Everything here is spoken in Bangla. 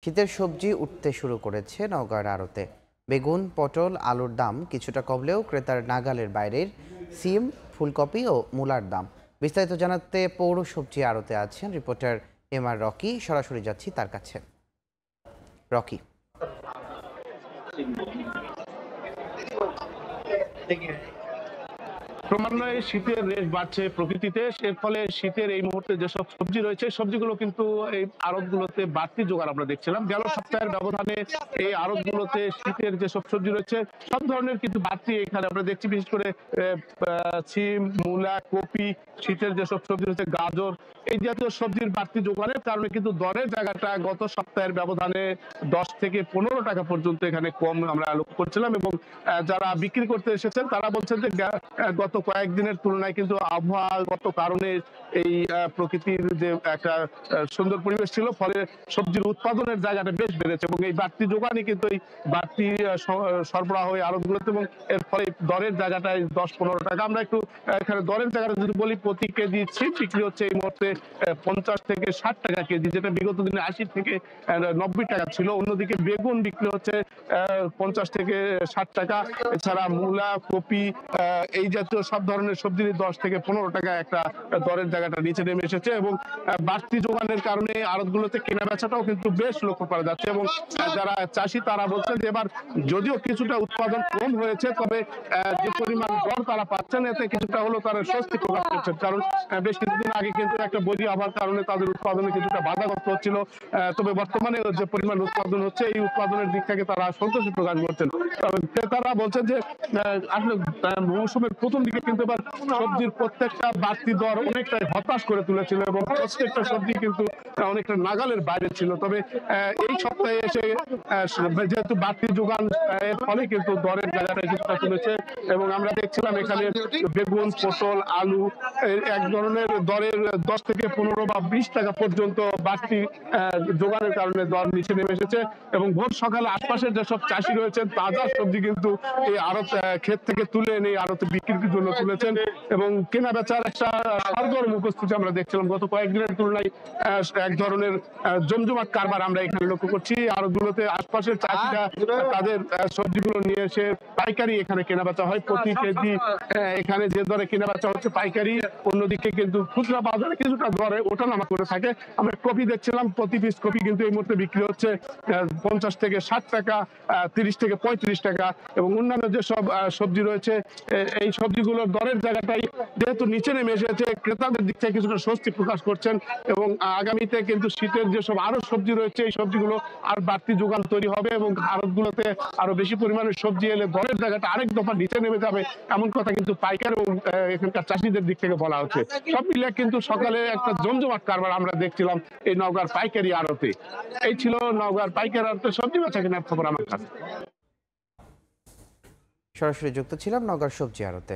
শীতের সবজি উঠতে শুরু করেছে নওগাঁর আড়তে। বেগুন, পটল, আলুর দাম কিছুটা কমলেও ক্রেতার নাগালের বাইরের সিম, ফুলকপি ও মূলার দাম। বিস্তারিত জানাতে পৌর সবজি আড়তে আছেন রিপোর্টার এম.আর. রকি। সরাসরি যাচ্ছি তার কাছে। রকি, ক্রমান্বয়ে শীতের রেশ বাড়ছে প্রকৃতিতে, এর ফলে শীতের এই মুহূর্তে যেসব সবজি রয়েছে সবজিগুলো কিন্তু এই আড়তগুলোতে বাড়তি জোগাড় আমরা দেখছিলাম। গেল সপ্তাহের ব্যবধানে এই আড়তগুলোতে শীতের যেসব সবজি রয়েছে সব ধরনের কিন্তু বাড়তি এখানে আমরা দেখছি। বিশেষ করে সিম, মূলা, কপি, শীতের যেসব সবজি রয়েছে গাজর, এই জাতীয় সবজির বাড়তি জোগাড়ের কারণে কিন্তু দরের জায়গাটা গত সপ্তাহের ব্যবধানে 10 থেকে 15 টাকা পর্যন্ত এখানে কম আমরা লক্ষ্য করছিলাম। এবং যারা বিক্রি করতে এসেছেন তারা বলছেন যে গত কয়েকদিনের তুলনায় কিন্তু আবহাওয়াগত কারণে এই প্রকৃতির যে একটা সুন্দর পরিবেশ ছিল, ফলে সবজির উৎপাদনের জায়গাটা বেশ বেড়েছে এবং এই বাড়তি যোগানই কিন্তু এই বাড়তি সরবরাহ হয় আড়তগুলোতে এবং এর ফলে দরের জায়গাটায় 10-15 টাকা। আমরা একটু এখানে দরের জায়গাটা যদি বলি, প্রতি কেজি সিম বিক্রি হচ্ছে এই মুহূর্তে 50 থেকে 60 টাকা কেজি, যেটা বিগত দিনে 80 থেকে 90 টাকা ছিল। অন্যদিকে বেগুন বিক্রি হচ্ছে 50 থেকে 60 টাকা। এছাড়া মূলা, কপি, এই জাতীয় সব ধরনের সবজি 10 থেকে 15 টাকা একটা দরের জায়গাটা নিচে নেমে এসেছে এবং বাড়তি যোগানের কারণে আড়তগুলোতে কেনা বেচাটাও কিন্তু বেশ লক্ষ্য করা যাচ্ছে। এবং যারা চাষি তারা বলছেন যে এবার যদিও কিছুটা উৎপাদন কম হয়েছে, তবে যে পরিমাণ দর তারা পাচ্ছেন এতে কিছুটা হলেও তারা স্বস্তি প্রকাশ করছেন। কারণ বেশ কিছুদিন আগে কিন্তু একটা বৈরী আবহাওয়ার কারণে তাদের উৎপাদনে কিছুটা বাধাগ্রস্ত হচ্ছিল, তবে বর্তমানে যে পরিমাণ উৎপাদন হচ্ছে এই উৎপাদনের দিক থেকে তারা সন্তোষী প্রকাশ করছেন। ক্রেতারা বলছেন যে আসলে মৌসুমের প্রথম দিকে কিন্তু এবার সবজির প্রত্যেকটা বাড়তি দর অনেকটাই হতাশ করে তুলেছিল এবং প্রত্যেকটা সবজি কিন্তু অনেকটা নাগালের বাইরে ছিল। তবে এই সপ্তাহে এসে যেহেতু বাড়তি যোগান, এর ফলে কিন্তু দরের জায়গাটা কিছুটা তুলেছে এবং আমরা দেখছিলাম এখানে বেগুন, পটল, আলু এক ধরনের দরের 10 থেকে 15 বা 20 টাকা পর্যন্ত বাড়তি যোগানের কারণে দর নিচে নেমে এসেছে। এবং ভোর সকালে আশপাশের যেসব চাষি রয়েছেন তাজা সবজি কিন্তু এই আড়ত ক্ষেত থেকে তুলে এনে আড়তে বিক্রির জন্য তুলেছেন এবং কেনা বেচার একটা সরগরম উপস্থিতি আমরা দেখছিলাম। গত কয়েকদিনের তুলনায় এক ধরনের জমজমাট কারবার আমরা এখানে লক্ষ্য করছি। আড়তগুলোতে আশপাশের চাষিরা তাদের সবজিগুলো নিয়ে এসে পাইকারি এখানে কেনা বেচা হয়। প্রতি কেজি এখানে যে দরে কেনা বেচা হচ্ছে পাইকারি, অন্যদিকে কিন্তু খুচরা বাজারে কিছুটা দরে ওঠানামা করে থাকে। আমরা কপি দেখছিলাম, প্রতি পিস কপি কিন্তু এই মুহূর্তে বিক্রি হচ্ছে 50 থেকে 60 টাকা, 30 থেকে 35 টাকা। এবং অন্যান্য যেসব সবজি রয়েছে এই সবজিগুলোর দরের জায়গাটাই যেহেতু নিচে নেমে এসেছে, ক্রেতাদের দিক থেকে কিছুটা স্বস্তি প্রকাশ করছেন এবং আগামীতে কিন্তু শীতের যেসব আরো সবজি রয়েছে এই সবজিগুলো আর বাড়তি যোগান তৈরি হবে এবং আড়তগুলোতে আরো বেশি পরিমাণে সবজি এলে দরের জায়গাটা আরেক দফা নিচে নেমে যাবে, এমন কথা কিন্তু পাইকার এবং এখানকার চাষিদের দিক থেকে বলা হচ্ছে। সব মিলিয়ে কিন্তু সকালে একটা জমজমাট কারবার আমরা দেখছিলাম এই নওগাঁর পাইকারি আড়তে। এই ছিল নওগাঁর পাইকারি আড়তে সবজি বেচা কেনার খবর আমার কাছে। সরাসরি যুক্ত ছিলাম নওগাঁর সবজি আড়তে।